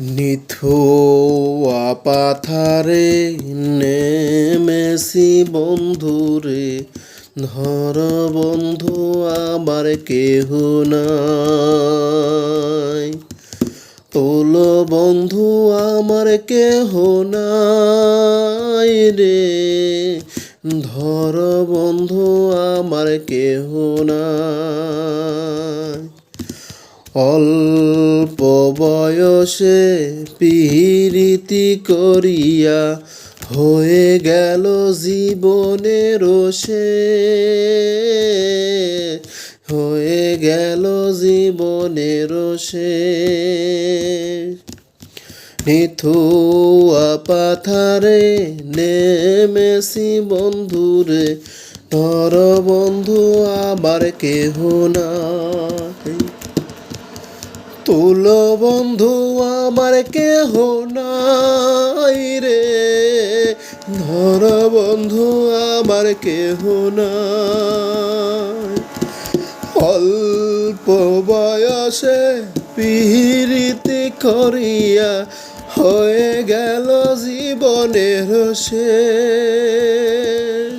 নিথুয়া পাথারে নেমেছি বন্ধুরে, ধর বন্ধু আমার কেহ নাই। তোল বন্ধু আমার কেহ নাই রে, ধর বন্ধু আমার কেহ নাই। অল্প বয়সে পিরিতি করিয়া হয়ে গেল জীবনের শেষ, হয়ে গেল জীবনের শেষ। নিথুয়া পাথারে নেমেছি বন্ধুরে, ধর বন্ধু আমার কেহ নাই। তুল বন্ধু আমার কেহ নাই রে, ধর বন্ধু আমার কেহ নাই। অল্প বয়সে পিরিতি করিয়া হয়ে গেল জীবনের শেষ,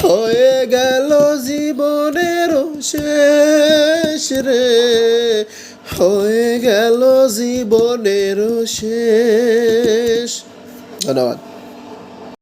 হয়ে গেল জীবনের শেষ রে, হয়ে গেল জীবনের শেষ। ধন্যবাদ।